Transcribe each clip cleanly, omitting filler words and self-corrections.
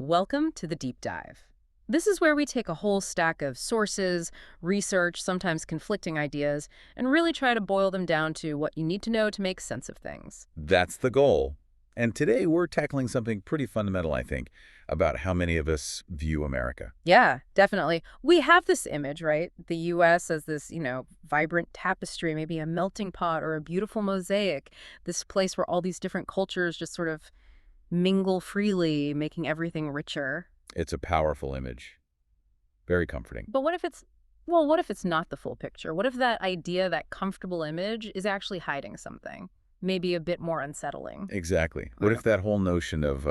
Welcome to the Deep Dive. This is where we take a whole stack of sources, research, sometimes conflicting ideas, and really try to boil them down to what you need to know to make sense of things. That's the goal. And today we're tackling something pretty fundamental, I think, about how many of us view America. Yeah, definitely. We have this image, right? The U.S. as this, vibrant tapestry, maybe a melting pot or a beautiful mosaic, this place where all these different cultures just sort of mingle freely, making everything richer. It's a powerful image. Very comforting. But what if it's not the full picture? What if that idea, that comfortable image, is actually hiding something? Maybe a bit more unsettling. Exactly. What if that whole notion of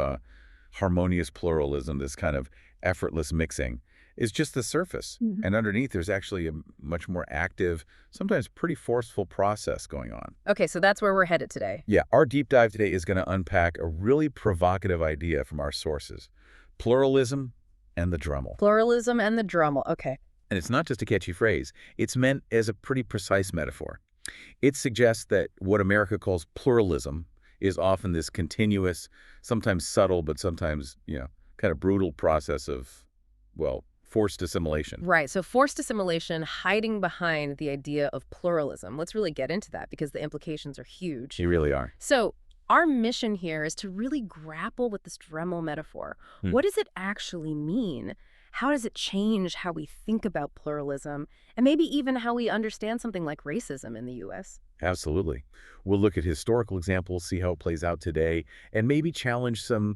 harmonious pluralism, this kind of effortless mixing, is just the surface? Mhm. And underneath, there's actually a much more active, sometimes pretty forceful process going on. Okay, so that's where we're headed today. Yeah, our deep dive today is going to unpack a really provocative idea from our sources: pluralism and the Dremel. Pluralism and the Dremel. Okay. And it's not just a catchy phrase. It's meant as a pretty precise metaphor. It suggests that what America calls pluralism is often this continuous, sometimes subtle, but sometimes, kind of brutal process of, well, forced assimilation. Right, so forced assimilation hiding behind the idea of pluralism. Let's really get into that because the implications are huge. You really are. So our mission here is to really grapple with this Dremel metaphor. What does it actually mean? How does it change how we think about pluralism, and maybe even how we understand something like racism in the U.S.? Absolutely. We'll look at historical examples, see how it plays out today, and maybe challenge some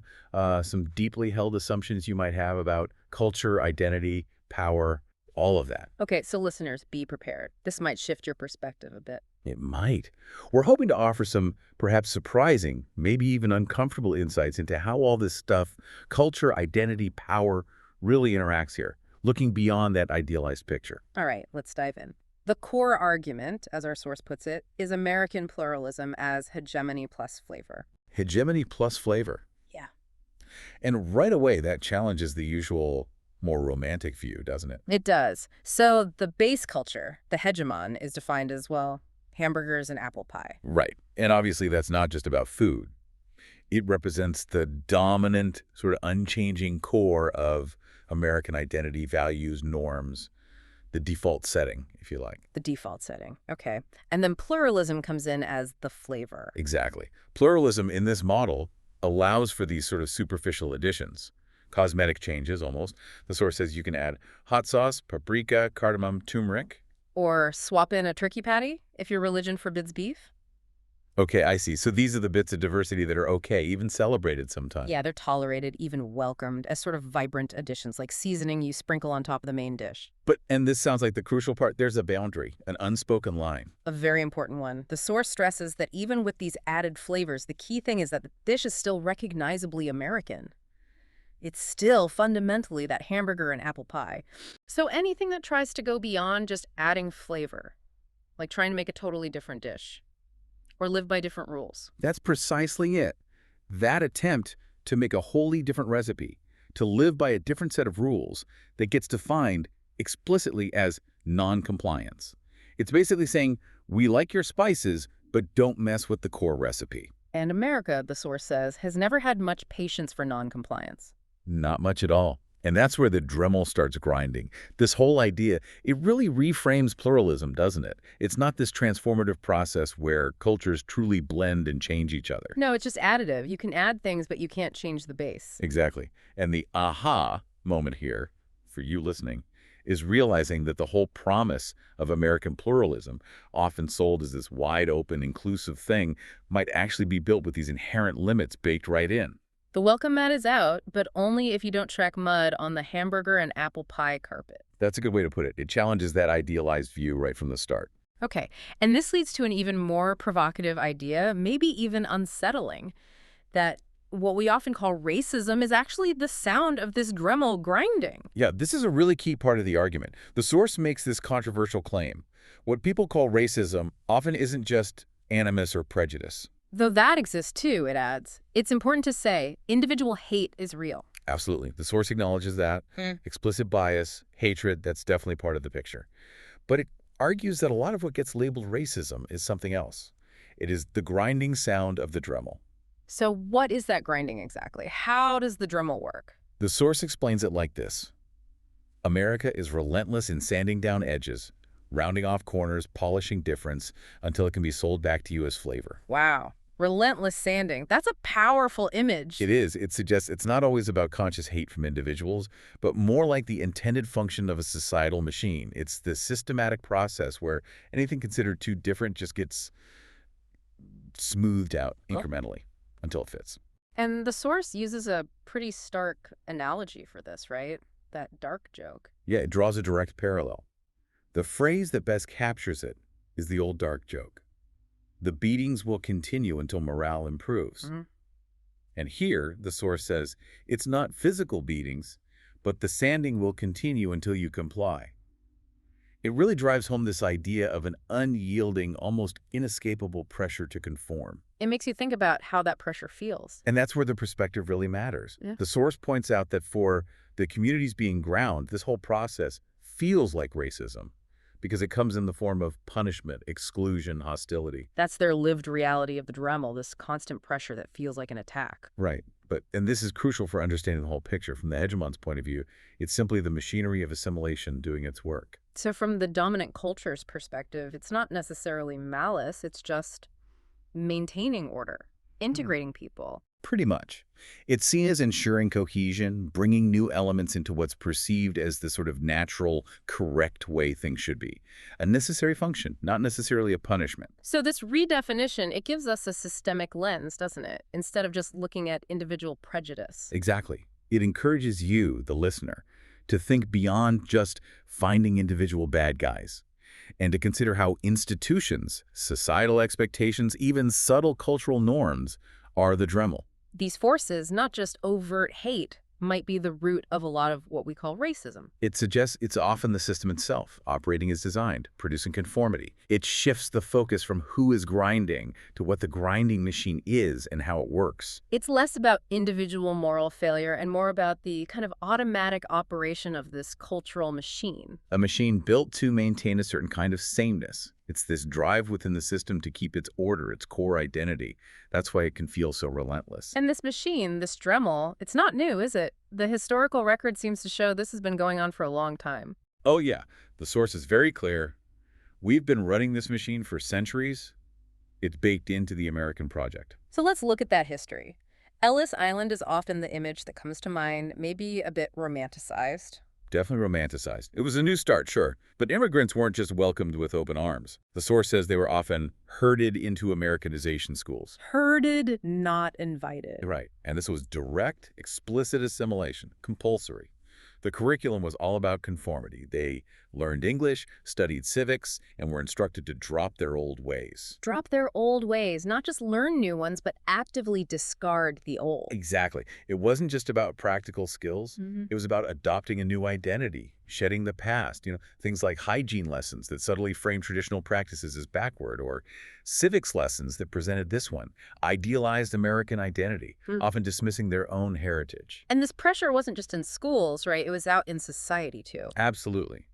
deeply held assumptions you might have about culture, identity, power, all of that. Okay, so listeners, be prepared. This might shift your perspective a bit. It might. We're hoping to offer some perhaps surprising, maybe even uncomfortable insights into how all this stuff, culture, identity, power, really interacts here, looking beyond that idealized picture. All right, let's dive in. The core argument, as our source puts it, is American pluralism as hegemony plus flavor. Hegemony plus flavor. Yeah. And right away, that challenges the usual, more romantic view, doesn't it? It does. So the base culture, the hegemon, is defined as, well, hamburgers and apple pie. Right. And obviously, that's not just about food. It represents the dominant, sort of unchanging core of American identity, values, norms, the default setting, if you like. The default setting. Okay. And then pluralism comes in as the flavor. Exactly. Pluralism in this model allows for these sort of superficial additions, cosmetic changes almost. The source says you can add hot sauce, paprika, cardamom, turmeric. Or swap in a turkey patty if your religion forbids beef. Okay, I see. So these are the bits of diversity that are okay, even celebrated sometimes. Yeah, they're tolerated, even welcomed, as sort of vibrant additions, like seasoning you sprinkle on top of the main dish. And this sounds like the crucial part, there's a boundary, an unspoken line. A very important one. The source stresses that even with these added flavors, the key thing is that the dish is still recognizably American. It's still fundamentally that hamburger and apple pie. So anything that tries to go beyond just adding flavor, like trying to make a totally different dish, or live by different rules. That's precisely it. That attempt to make a wholly different recipe, to live by a different set of rules that gets defined explicitly as non-compliance. It's basically saying, we like your spices, but don't mess with the core recipe. And America, the source says, has never had much patience for non-compliance. Not much at all. And that's where the Dremel starts grinding. This whole idea, it really reframes pluralism, doesn't it? It's not this transformative process where cultures truly blend and change each other. No, it's just additive. You can add things, but you can't change the base. Exactly. And the aha moment here, for you listening, is realizing that the whole promise of American pluralism, often sold as this wide-open, inclusive thing, might actually be built with these inherent limits baked right in. The welcome mat is out, but only if you don't track mud on the hamburger and apple pie carpet. That's a good way to put it. It challenges that idealized view right from the start. Okay, and this leads to an even more provocative idea, maybe even unsettling, that what we often call racism is actually the sound of this Dremel grinding. Yeah, this is a really key part of the argument. The source makes this controversial claim. What people call racism often isn't just animus or prejudice. Though that exists too, it adds. It's important to say, individual hate is real. Absolutely. The source acknowledges that. Explicit bias, hatred, that's definitely part of the picture. But it argues that a lot of what gets labeled racism is something else. It is the grinding sound of the Dremel. So what is that grinding exactly? How does the Dremel work? The source explains it like this. America is relentless in sanding down edges, rounding off corners, polishing difference until it can be sold back to you as flavor. Wow. Relentless sanding. That's a powerful image. It is. It suggests it's not always about conscious hate from individuals, but more like the intended function of a societal machine. It's the systematic process where anything considered too different just gets smoothed out incrementally until it fits. And the source uses a pretty stark analogy for this, right? That dark joke. Yeah, it draws a direct parallel. The phrase that best captures it is the old dark joke. The beatings will continue until morale improves. And here, the source says, it's not physical beatings, but the sanding will continue until you comply. It really drives home this idea of an unyielding, almost inescapable pressure to conform. It makes you think about how that pressure feels. And that's where the perspective really matters. Yeah. The source points out that for the communities being ground, this whole process feels like racism because it comes in the form of punishment, exclusion, hostility. That's their lived reality of the Dremel, this constant pressure that feels like an attack. Right. And this is crucial for understanding the whole picture. From the hegemon's point of view, it's simply the machinery of assimilation doing its work. So from the dominant culture's perspective, it's not necessarily malice, it's just maintaining order, integrating people. Pretty much. It's seen as ensuring cohesion, bringing new elements into what's perceived as the sort of natural, correct way things should be. A necessary function, not necessarily a punishment. So this redefinition, it gives us a systemic lens, doesn't it? Instead of just looking at individual prejudice. Exactly. It encourages you, the listener, to think beyond just finding individual bad guys, and to consider how institutions, societal expectations, even subtle cultural norms are the Dremel. These forces, not just overt hate, might be the root of a lot of what we call racism. It suggests it's often the system itself, operating as designed, producing conformity. It shifts the focus from who is grinding to what the grinding machine is and how it works. It's less about individual moral failure and more about the kind of automatic operation of this cultural machine. A machine built to maintain a certain kind of sameness. It's this drive within the system to keep its order, its core identity. That's why it can feel so relentless. And this machine, this Dremel, it's not new, is it? The historical record seems to show this has been going on for a long time. Oh yeah, the source is very clear. We've been running this machine for centuries. It's baked into the American project. So let's look at that history. Ellis Island is often the image that comes to mind, maybe a bit romanticized. Definitely romanticized. It was a new start, sure, but immigrants weren't just welcomed with open arms. The source says they were often herded into Americanization schools. Herded, not invited. Right, and this was direct, explicit assimilation, compulsory. The curriculum was all about conformity. They learned English, studied civics, and were instructed to drop their old ways. Drop their old ways, not just learn new ones, but actively discard the old. Exactly. It wasn't just about practical skills. It was about adopting a new identity, shedding the past, things like hygiene lessons that subtly framed traditional practices as backward, or civics lessons that presented this one, idealized American identity, often dismissing their own heritage. And this pressure wasn't just in schools, right? It was out in society, too. Absolutely.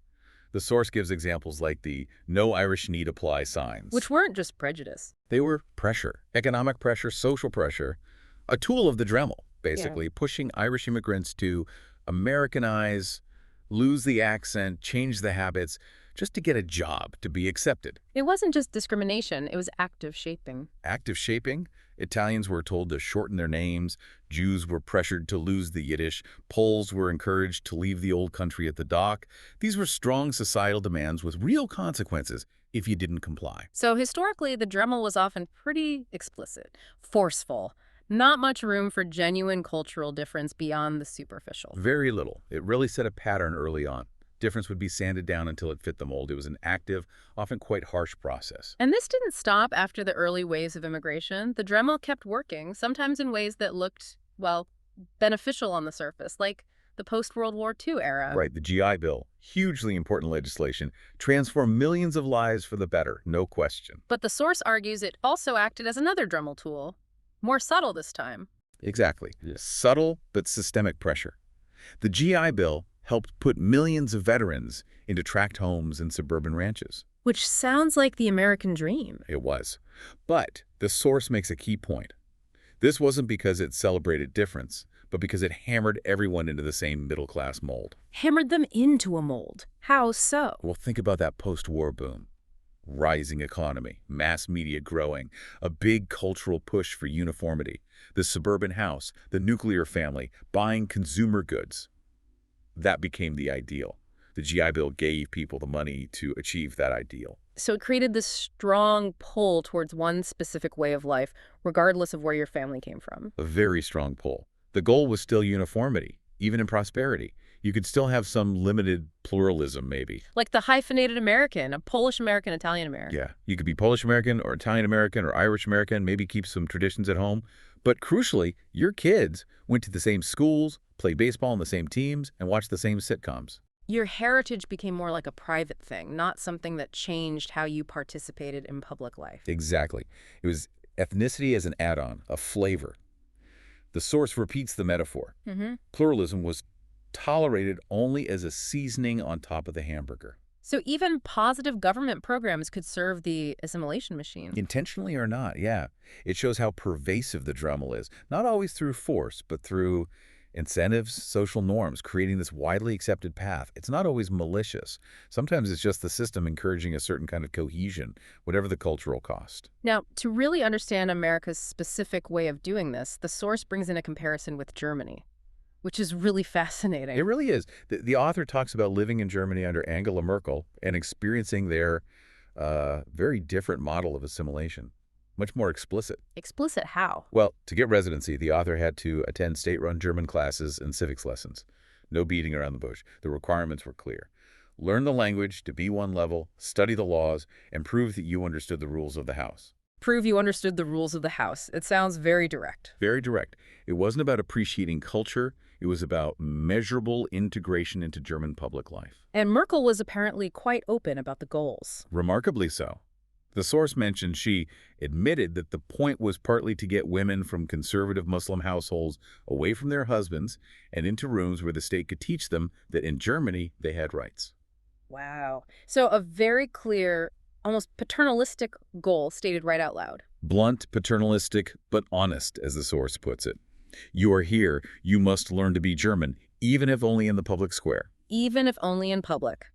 The source gives examples like the "No Irish Need Apply" signs. Which weren't just prejudice. They were pressure, economic pressure, social pressure, a tool of the Dremel, basically, pushing Irish immigrants to Americanize, lose the accent, change the habits, just to get a job, to be accepted. It wasn't just discrimination, it was active shaping. Active shaping? Italians were told to shorten their names, Jews were pressured to lose the Yiddish, Poles were encouraged to leave the old country at the dock. These were strong societal demands with real consequences if you didn't comply. So historically, the Dremel was often pretty explicit, forceful. Not much room for genuine cultural difference beyond the superficial. Very little. It really set a pattern early on. Difference would be sanded down until it fit the mold. It was an active, often quite harsh process. And this didn't stop after the early waves of immigration. The Dremel kept working, sometimes in ways that looked, well, beneficial on the surface, like the post-World War II era. Right, the GI Bill, hugely important legislation, transformed millions of lives for the better, no question. But the source argues it also acted as another Dremel tool, more subtle this time. Exactly. Subtle but systemic pressure. The GI Bill helped put millions of veterans into tract homes and suburban ranches. Which sounds like the American dream. It was. But the source makes a key point. This wasn't because it celebrated difference, but because it hammered everyone into the same middle-class mold. Hammered them into a mold. How so? Well, think about that post-war boom. Rising economy, mass media growing, a big cultural push for uniformity, the suburban house, the nuclear family, buying consumer goods. That became the ideal. The GI Bill gave people the money to achieve that ideal. So it created this strong pull towards one specific way of life, regardless of where your family came from. A very strong pull. The goal was still uniformity, even in prosperity. You could still have some limited pluralism, maybe. Like the hyphenated American, a Polish American, Italian American. Yeah, you could be Polish American or Italian American or Irish American, maybe keep some traditions at home. But crucially, your kids went to the same schools, played baseball on the same teams, and watched the same sitcoms. Your heritage became more like a private thing, not something that changed how you participated in public life. Exactly. It was ethnicity as an add-on, a flavor. The source repeats the metaphor. Pluralism was tolerated only as a seasoning on top of the hamburger. So even positive government programs could serve the assimilation machine. Intentionally or not, yeah. It shows how pervasive the Dremel is, not always through force, but through incentives, social norms, creating this widely accepted path. It's not always malicious. Sometimes it's just the system encouraging a certain kind of cohesion, whatever the cultural cost. Now, to really understand America's specific way of doing this, the source brings in a comparison with Germany, which is really fascinating. It really is. The author talks about living in Germany under Angela Merkel and experiencing their very different model of assimilation. Much more explicit. Explicit how? Well, to get residency, the author had to attend state-run German classes and civics lessons. No beating around the bush. The requirements were clear. Learn the language to B1 level, study the laws, and prove that you understood the rules of the house. Prove you understood the rules of the house. It sounds very direct. Very direct. It wasn't about appreciating culture. It was about measurable integration into German public life. And Merkel was apparently quite open about the goals. Remarkably so. The source mentioned she admitted that the point was partly to get women from conservative Muslim households away from their husbands and into rooms where the state could teach them that in Germany they had rights. Wow. So a very clear, almost paternalistic goal stated right out loud. Blunt, paternalistic, but honest, as the source puts it. You are here, you must learn to be German, even if only in the public square. Even if only in public.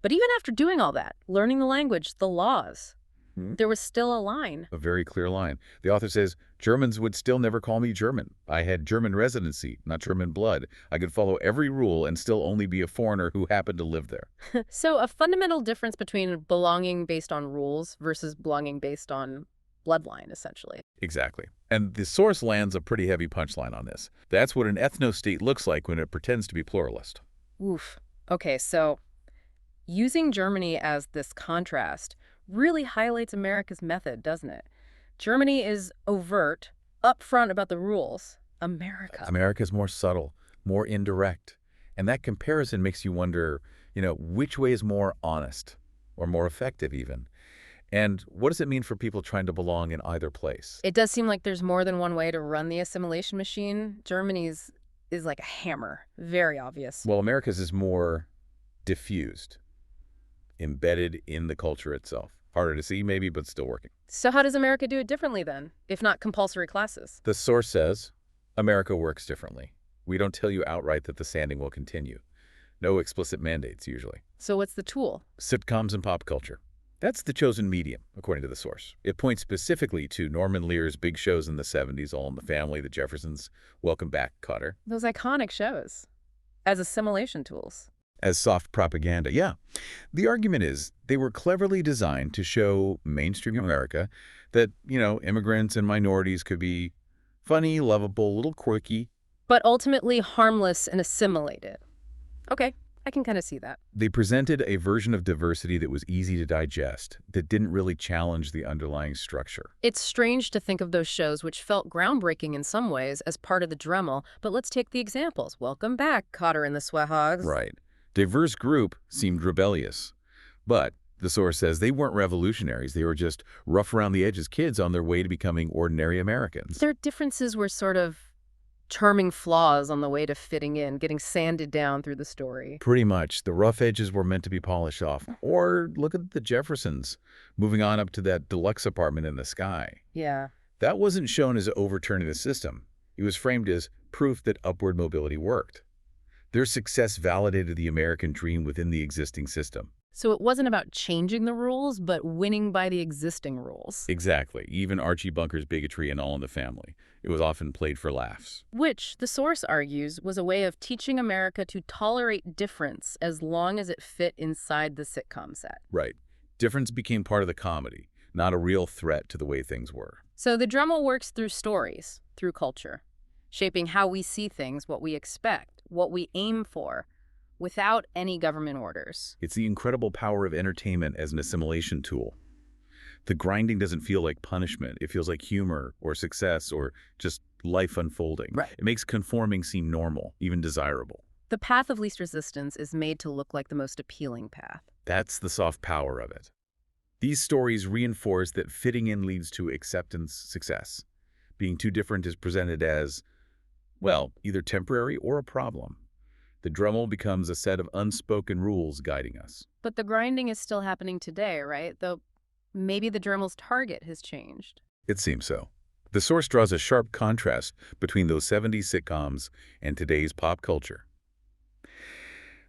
But even after doing all that, learning the language, the laws, there was still a line. A very clear line. The author says, Germans would still never call me German. I had German residency, not German blood. I could follow every rule and still only be a foreigner who happened to live there. So a fundamental difference between belonging based on rules versus belonging based on bloodline, essentially. Exactly. And the source lands a pretty heavy punchline on this. That's what an ethno-state looks like when it pretends to be pluralist. Oof. Okay, so using Germany as this contrast really highlights America's method, doesn't it? Germany is overt, upfront about the rules. America's more subtle, more indirect. And that comparison makes you wonder, which way is more honest or more effective even? And what does it mean for people trying to belong in either place? It does seem like there's more than one way to run the assimilation machine. Germany's is like a hammer. Very obvious. Well, America's is more diffused, embedded in the culture itself. Harder to see, maybe, but still working. So how does America do it differently then, if not compulsory classes? The source says, America works differently. We don't tell you outright that the sanding will continue. No explicit mandates, usually. So what's the tool? Sitcoms and pop culture. That's the chosen medium, according to the source. It points specifically to Norman Lear's big shows in the 70s, All in the Family, The Jeffersons, Welcome Back, Kotter. Those iconic shows as assimilation tools. As soft propaganda, yeah. The argument is they were cleverly designed to show mainstream America that, immigrants and minorities could be funny, lovable, a little quirky. But ultimately harmless and assimilated. Okay, I can kind of see that. They presented a version of diversity that was easy to digest, that didn't really challenge the underlying structure. It's strange to think of those shows, which felt groundbreaking in some ways, as part of the Dremel, but let's take the examples. Welcome Back, Kotter and the Sweathogs. Right. Diverse group seemed rebellious. But the source says they weren't revolutionaries. They were just rough around the edges kids on their way to becoming ordinary Americans. Their differences were sort of charming flaws on the way to fitting in, getting sanded down through the story. Pretty much. The rough edges were meant to be polished off. Or look at the Jeffersons, moving on up to that deluxe apartment in the sky. Yeah. That wasn't shown as overturning the system. It was framed as proof that upward mobility worked. Their success validated the American dream within the existing system. So it wasn't about changing the rules, but winning by the existing rules. Exactly. Even Archie Bunker's bigotry and All in the Family. It was often played for laughs. Which, the source argues, was a way of teaching America to tolerate difference as long as it fit inside the sitcom set. Right. Difference became part of the comedy, not a real threat to the way things were. So the Dremel works through stories, through culture, shaping how we see things, what we expect, what we aim for, without any government orders. It's the incredible power of entertainment as an assimilation tool. The grinding doesn't feel like punishment. It feels like humor or success or just life unfolding. Right. It makes conforming seem normal, even desirable. The path of least resistance is made to look like the most appealing path. That's the soft power of it. These stories reinforce that fitting in leads to acceptance success. Being too different is presented as, well, either temporary or a problem. The Dremel becomes a set of unspoken rules guiding us. But the grinding is still happening today, right? Though maybe the Dremel's target has changed. It seems so. The source draws a sharp contrast between those 70s sitcoms and today's pop culture.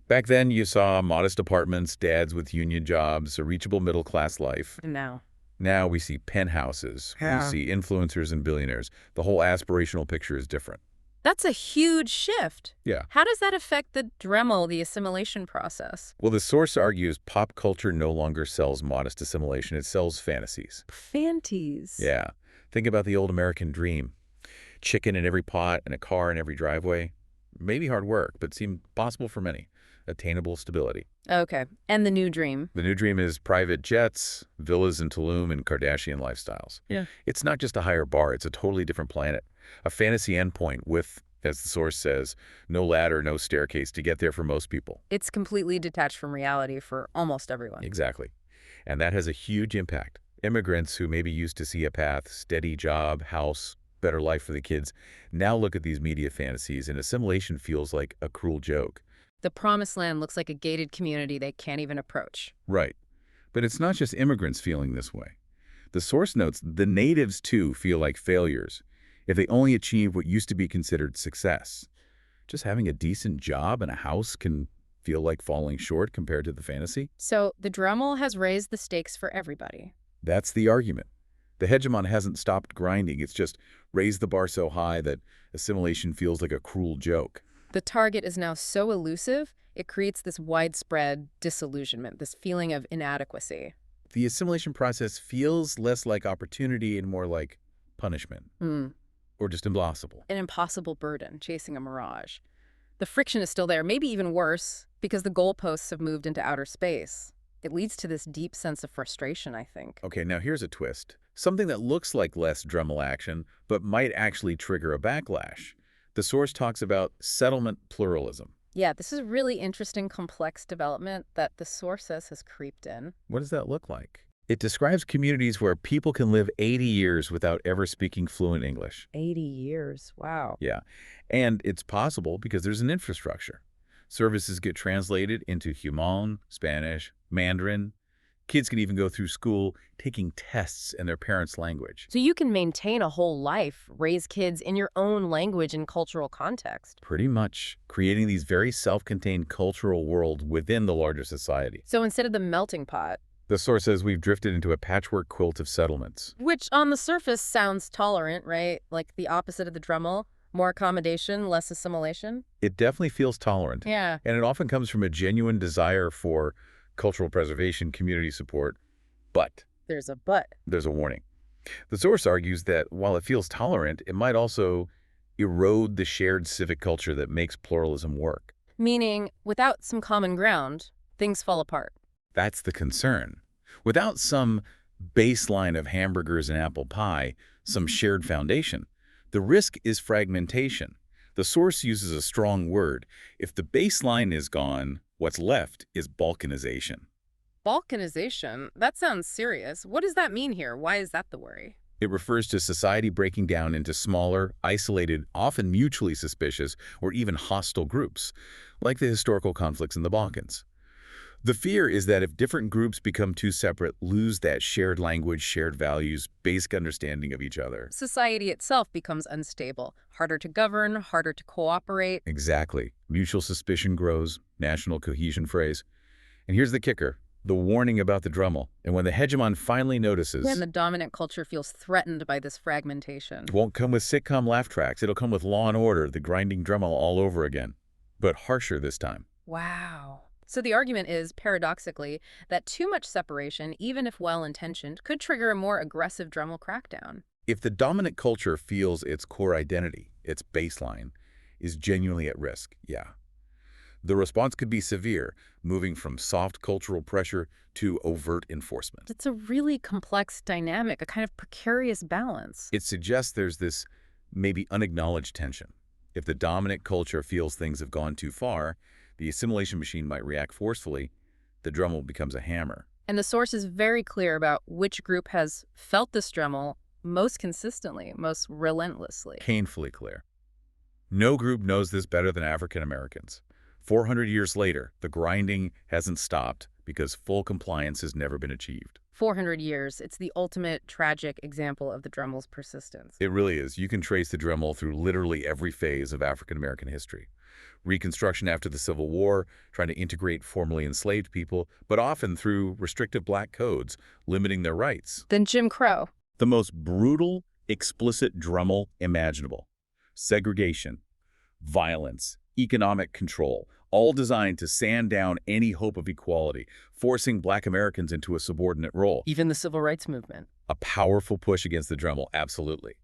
Back then, you saw modest apartments, dads with union jobs, a reachable middle-class life. And now? Now we see penthouses, we see influencers and billionaires. The whole aspirational picture is different. That's a huge shift. Yeah. How does that affect the Dremel, the assimilation process? Well, the source argues pop culture no longer sells modest assimilation, it sells fantasies. Fanties. Yeah. Think about the old American dream. Chicken in every pot and a car in every driveway. Maybe hard work, but seemed possible for many. Attainable stability. Okay. And the new dream? The new dream is private jets, villas in Tulum, and Kardashian lifestyles. Yeah. It's not just a higher bar, it's a totally different planet. A fantasy endpoint with, as the source says, no ladder, no staircase to get there for most people. It's completely detached from reality for almost everyone. Exactly. And that has a huge impact. Immigrants who maybe used to see a path, steady job, house, better life for the kids, now look at these media fantasies and assimilation feels like a cruel joke. The promised land looks like a gated community they can't even approach. Right. But it's not just immigrants feeling this way. The source notes the natives, too, feel like failures if they only achieve what used to be considered success. Just having a decent job and a house can feel like falling short compared to the fantasy. So the Dremel has raised the stakes for everybody. That's the argument. The hegemon hasn't stopped grinding. It's just raised the bar so high that assimilation feels like a cruel joke. The target is now so elusive, it creates this widespread disillusionment, this feeling of inadequacy. The assimilation process feels less like opportunity and more like punishment. Or just impossible. An impossible burden, chasing a mirage. The friction is still there, maybe even worse, because the goalposts have moved into outer space. It leads to this deep sense of frustration, I think. Okay, now here's a twist. Something that looks like less Dremel action, but might actually trigger a backlash. The source talks about settlement pluralism. Yeah, this is a really interesting, complex development that the source says has creeped in. What does that look like? It describes communities where people can live 80 years without ever speaking fluent English. 80 years, wow. Yeah, and it's possible because there's an infrastructure. Services get translated into hegemon, Spanish, Mandarin. Kids can even go through school taking tests in their parents' language. So you can maintain a whole life, raise kids in your own language and cultural context. Pretty much, creating these very self-contained cultural worlds within the larger society. So instead of the melting pot, The source says we've drifted into a patchwork quilt of settlements. which on the surface sounds tolerant, right? Like the opposite of the Dremel. More accommodation, less assimilation. It definitely feels tolerant. Yeah. And it often comes from a genuine desire for cultural preservation, community support. But There's a but. there's a warning. The source argues that while it feels tolerant, it might also erode the shared civic culture that makes pluralism work. Meaning, without some common ground, things fall apart. That's the concern. Without some baseline of hamburgers and apple pie, some shared foundation, the risk is fragmentation. The source uses a strong word. If the baseline is gone, what's left is balkanization. Balkanization? That sounds serious. What does that mean here? Why is that the worry? It refers to society breaking down into smaller, isolated, often mutually suspicious, or even hostile groups, like the historical conflicts in the Balkans. The fear is that if different groups become too separate, lose that shared language, shared values, basic understanding of each other. Society itself becomes unstable, harder to govern, harder to cooperate. Exactly. Mutual suspicion grows, national cohesion phrase. And here's the kicker, the warning about the Dremel. And when the hegemon finally notices, When the dominant culture feels threatened by this fragmentation. it won't come with sitcom laugh tracks. It'll come with Law and Order, the grinding Dremel all over again. But harsher this time. Wow. So the argument is, paradoxically, that too much separation, even if well-intentioned, could trigger a more aggressive Dremel crackdown. If the dominant culture feels its core identity, its baseline, is genuinely at risk, yeah. The response could be severe, moving from soft cultural pressure to overt enforcement. It's a really complex dynamic, a kind of precarious balance. It suggests there's this maybe unacknowledged tension. If the dominant culture feels things have gone too far, the assimilation machine might react forcefully. The Dremel becomes a hammer. And the source is very clear about which group has felt this Dremel most consistently, most relentlessly. Painfully clear. No group knows this better than African Americans. 400 years later, the grinding hasn't stopped because full compliance has never been achieved. 400 years, it's the ultimate tragic example of the Dremel's persistence. It really is. You can trace the Dremel through literally every phase of African American history. Reconstruction after the Civil War, trying to integrate formerly enslaved people, but often through restrictive black codes, limiting their rights. Then Jim Crow. The most brutal, explicit Dremel imaginable. Segregation, violence, economic control, all designed to sand down any hope of equality, forcing Black Americans into a subordinate role. Even the Civil Rights Movement. A powerful push against the Dremel, absolutely,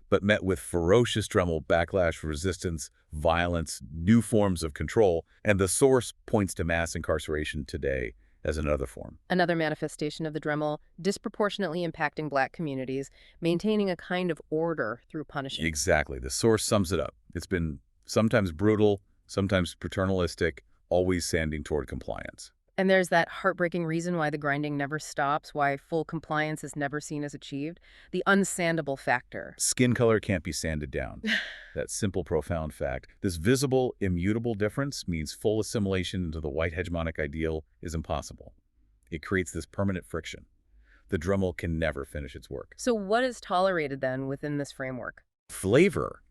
but met with ferocious Dremel backlash, resistance, violence, new forms of control, and the source points to mass incarceration today as another form. Another manifestation of the Dremel, disproportionately impacting Black communities, maintaining a kind of order through punishment. Exactly. The source sums it up. It's been sometimes brutal, sometimes paternalistic, always sanding toward compliance. And there's that heartbreaking reason why the grinding never stops, why full compliance is never seen as achieved, the unsandable factor. Skin color can't be sanded down. That simple, profound fact. This visible, immutable difference means full assimilation into the white hegemonic ideal is impossible. It creates this permanent friction. The Dremel can never finish its work. So what is tolerated then within this framework? Flavor.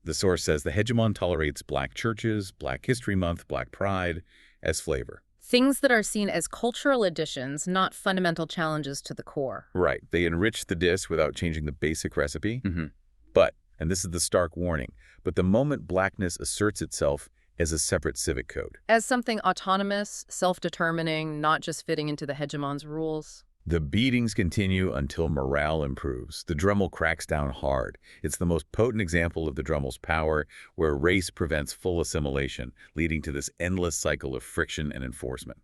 The source says the hegemon tolerates Black churches, Black History Month, Black Pride as flavor. Things that are seen as cultural additions, not fundamental challenges to the core. Right. They enrich the dish without changing the basic recipe. But, and this is the stark warning, but the moment Blackness asserts itself as a separate civic code, As something autonomous, self-determining, not just fitting into the hegemon's rules. the beatings continue until morale improves. The Dremel cracks down hard. It's the most potent example of the Dremel's power, where race prevents full assimilation, leading to this endless cycle of friction and enforcement.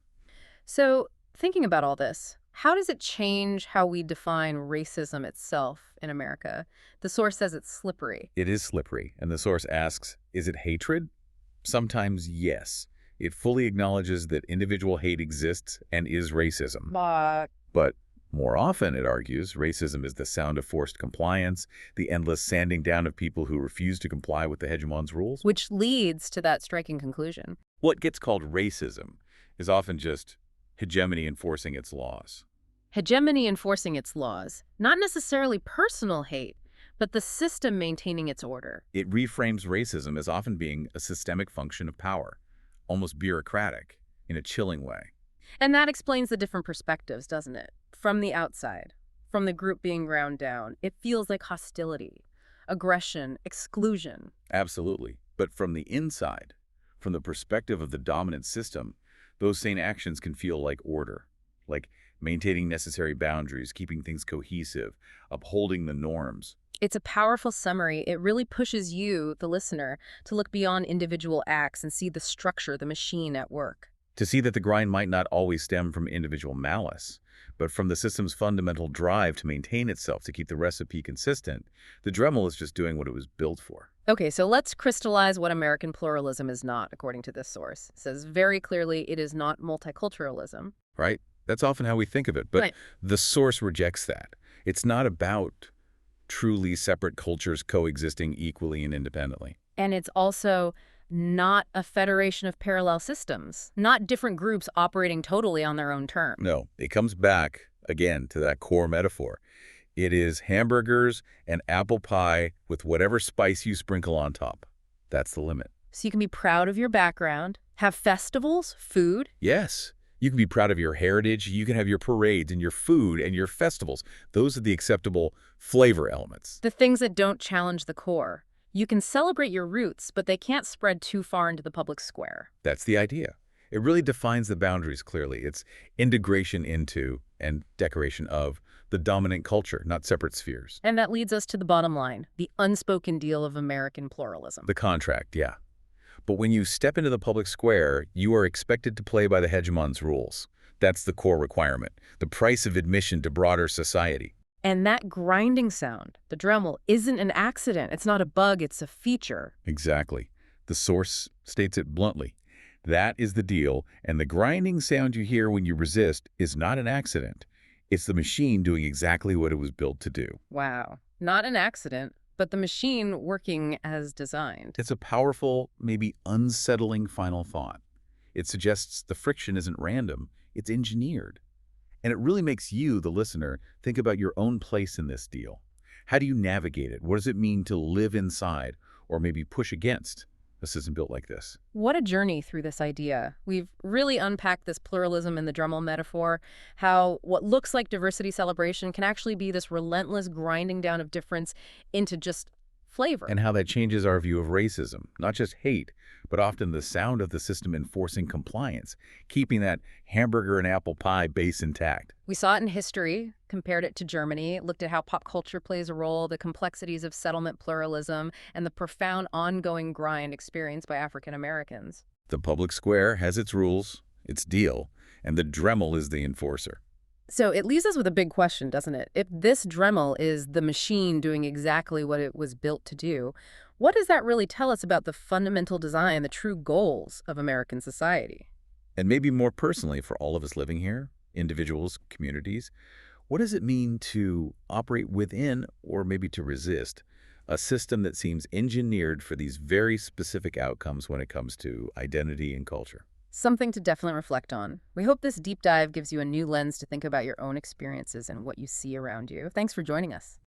So, thinking about all this, how does it change how we define racism itself in America? The source says it's slippery. It is slippery, and the source asks, is it hatred? Sometimes yes. It fully acknowledges that individual hate exists and is racism. But more often, it argues, racism is the sound of forced compliance, the endless sanding down of people who refuse to comply with the hegemon's rules. Which leads to that striking conclusion. What gets called racism is often just hegemony enforcing its laws. Hegemony enforcing its laws, not necessarily personal hate, but the system maintaining its order. It reframes racism as often being a systemic function of power, almost bureaucratic, in a chilling way. And that explains the different perspectives, doesn't it? From the outside, from the group being ground down, it feels like hostility, aggression, exclusion. Absolutely. But from the inside, from the perspective of the dominant system, those same actions can feel like order, like maintaining necessary boundaries, keeping things cohesive, upholding the norms. It's a powerful summary. It really pushes you, the listener, to look beyond individual acts and see the structure, the machine at work. To see that the grind might not always stem from individual malice, but from the system's fundamental drive to maintain itself, to keep the recipe consistent. The Dremel is just doing what it was built for. Okay, so let's crystallize what American pluralism is not, according to this source. It says very clearly it is not multiculturalism. Right? That's often how we think of it, but Right. the source rejects that. It's not about truly separate cultures coexisting equally and independently. And it's also not a federation of parallel systems, not different groups operating totally on their own terms. No, it comes back, again, to that core metaphor. It is hamburgers and apple pie with whatever spice you sprinkle on top. That's the limit. So you can be proud of your background, have festivals, food. Yes, you can be proud of your heritage. You can have your parades and your food and your festivals. Those are the acceptable flavor elements. The things that don't challenge the core. You can celebrate your roots, but they can't spread too far into the public square. That's the idea. It really defines the boundaries clearly. It's integration into and decoration of the dominant culture, not separate spheres. And that leads us to the bottom line, the unspoken deal of American pluralism. The contract, yeah. But when you step into the public square, you are expected to play by the hegemon's rules. That's the core requirement, the price of admission to broader society. And that grinding sound, the Dremel, isn't an accident. It's not a bug, it's a feature. Exactly. The source states it bluntly. That is the deal, and the grinding sound you hear when you resist is not an accident. It's the machine doing exactly what it was built to do. Wow. Not an accident, but the machine working as designed. It's a powerful, maybe unsettling final thought. It suggests the friction isn't random, it's engineered. And it really makes you, the listener, think about your own place in this deal. How do you navigate it? What does it mean to live inside or maybe push against a system built like this? What a journey through this idea. We've really unpacked this pluralism in the Dremel metaphor, how what looks like diversity celebration can actually be this relentless grinding down of difference into just flavor. And how that changes our view of racism, not just hate, but often the sound of the system enforcing compliance, keeping that hamburger and apple pie base intact. We saw it in history, compared it to Germany, looked at how pop culture plays a role, the complexities of settlement pluralism, and the profound ongoing grind experienced by African Americans. The public square has its rules, its deal, and the Dremel is the enforcer. So it leaves us with a big question, doesn't it? If this Dremel is the machine doing exactly what it was built to do, what does that really tell us about the fundamental design, the true goals of American society? And maybe more personally for all of us living here, individuals, communities, what does it mean to operate within, or maybe to resist, a system that seems engineered for these very specific outcomes when it comes to identity and culture? Something to definitely reflect on. We hope this deep dive gives you a new lens to think about your own experiences and what you see around you. Thanks for joining us.